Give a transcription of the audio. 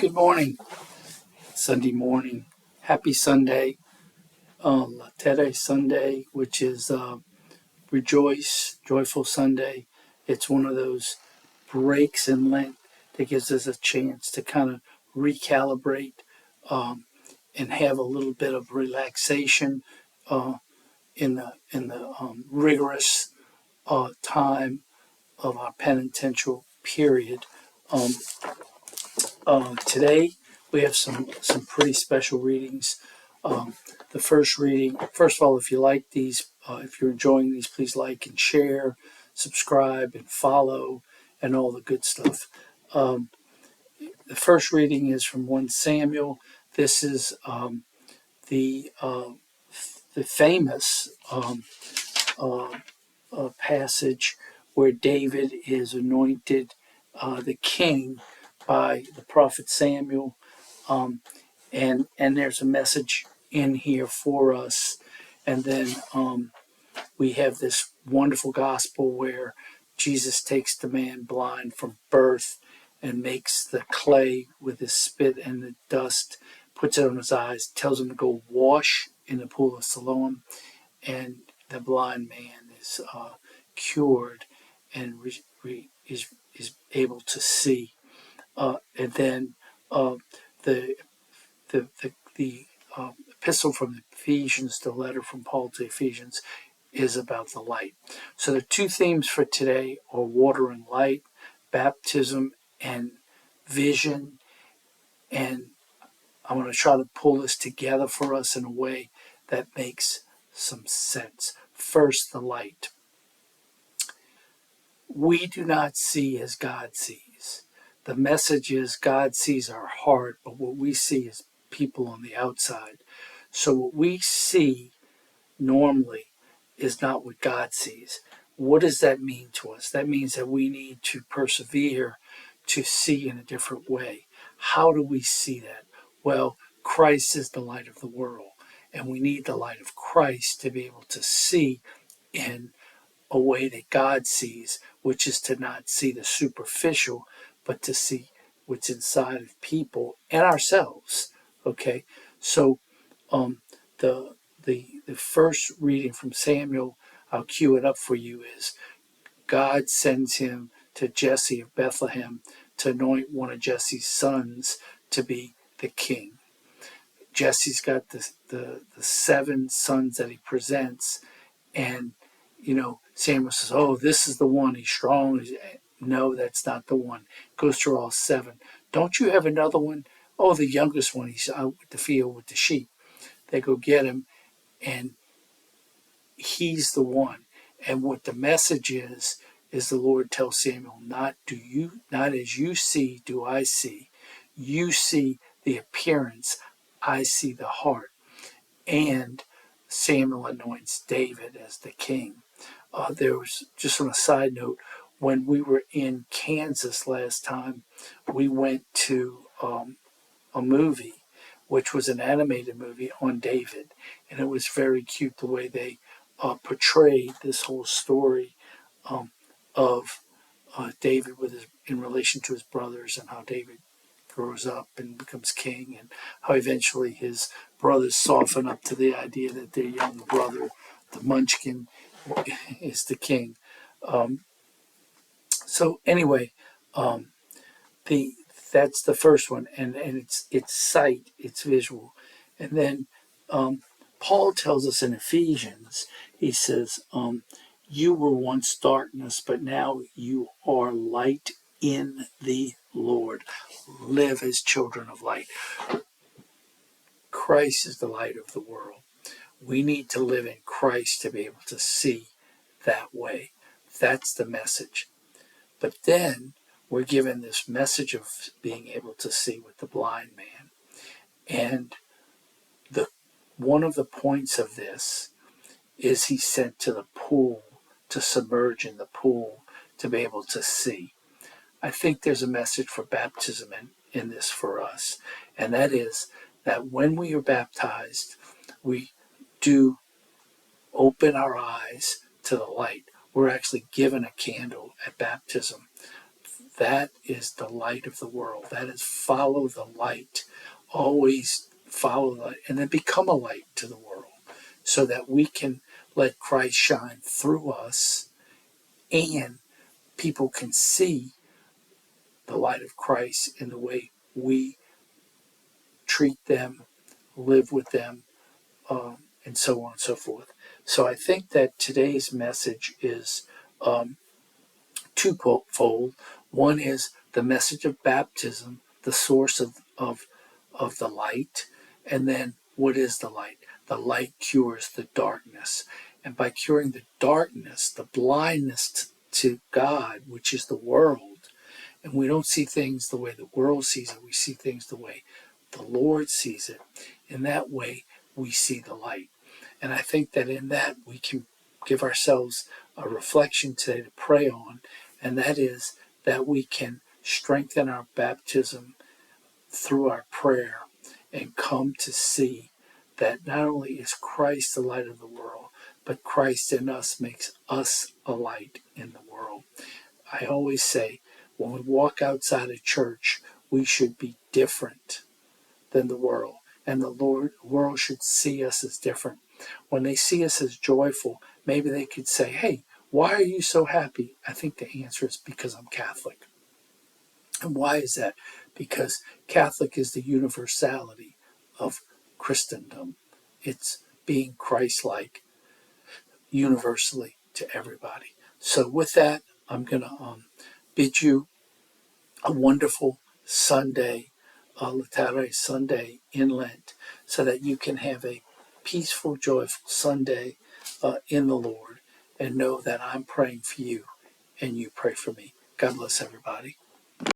Good morning. Sunday morning. Happy Sunday. Latere Sunday, which is Rejoice, Joyful Sunday. It's one of those breaks in Lent that gives us a chance to kind of recalibrate and have a little bit of relaxation uh, in the rigorous time of our penitential period. Um, Today we have some pretty special readings. The first reading, first of all, if you like these, if you're enjoying these, please like and share, subscribe and follow, and all the good stuff. Um, the first reading is from 1 Samuel. This is the uh, the famous uh, passage where David is anointed the king by the prophet Samuel. And there's a message in here for us. And then we have this wonderful gospel where Jesus takes the man blind from birth and makes the clay with his spit and the dust, puts it on his eyes, tells him to go wash in the pool of Siloam, and the blind man is cured and is able to see. And then uh, the the epistle from Ephesians, the letter from Paul to Ephesians, is about the light. So the two themes for today are water and light, baptism and vision. And I want to try to pull this together for us in a way that makes some sense. First, the light. We do not see as God sees. The message is God sees our heart, but what we see is people on the outside. So what we see normally is not what God sees. What does that mean to us? That means that we need to persevere to see in a different way. How do we see that? Well, Christ is the light of the world, and we need the light of Christ to be able to see in a way that God sees, which is to not see the superficial, but to see what's inside of people and ourselves. Okay, so um, the first reading from Samuel, I'll cue it up for you, is God sends him to Jesse of Bethlehem to anoint one of Jesse's sons to be the king. Jesse's got the seven sons that he presents, and Samuel says, "Oh, this is the one. He's strong." No, that's not the one. Goes through all seven. Don't you have another one? Oh, the youngest one. He's out with the field with the sheep. They go get him, and he's the one. And what the message is the Lord tells Samuel, not as you see, do I see. You see the appearance, I see the heart. And Samuel anoints David as the king. There was, just on a side note, when we were in Kansas last time, we went to a movie, which was an animated movie on David. And it was very cute the way they portrayed this whole story of David in relation to his brothers, and how David grows up and becomes king, and how eventually his brothers soften up to the idea that their young brother, the Munchkin, is the king. Um, so anyway, um, the that's the first one, and it's sight, it's visual, and then Paul tells us in Ephesians, he says, "You were once darkness, but now you are light in the Lord. Live as children of light." Christ is the light of the world. We need to live in Christ to be able to see that way. That's the message. But then we're given this message of being able to see with the blind man. And the one of the points of this is he's sent to the pool to submerge in the pool to be able to see. I think there's a message for baptism in this for us. And that is that when we are baptized, we do open our eyes to the light. We're actually given a candle at baptism That is the light of the world. That is follow the light. Always follow the light and then become a light to the world so that we can let Christ shine through us and people can see the light of Christ in the way we treat them, live with them, and so on and so forth. So I think that today's message is twofold. One is the message of baptism, the source of the light, and then what is the light? The light cures the darkness. And by curing the darkness, the blindness to God, which is the world, and we don't see things the way the world sees it, we see things the way the Lord sees it. In that way, we see the light. And I think that in that we can give ourselves a reflection today to pray on, and that is that we can strengthen our baptism through our prayer and come to see that not only is Christ the light of the world, but Christ in us makes us a light in the world. I always say, when we walk outside of church, we should be different than the world. And the world should see us as different. When they see us as joyful, maybe they could say, hey, why are you so happy? I think the answer is because I'm Catholic. And why is that? Because Catholic is the universality of Christendom. It's being Christ-like universally to everybody. So with that, I'm going to bid you a wonderful Sunday, Latter Sunday in Lent, so that you can have a peaceful, joyful Sunday in the Lord and know that I'm praying for you and you pray for me. God bless everybody.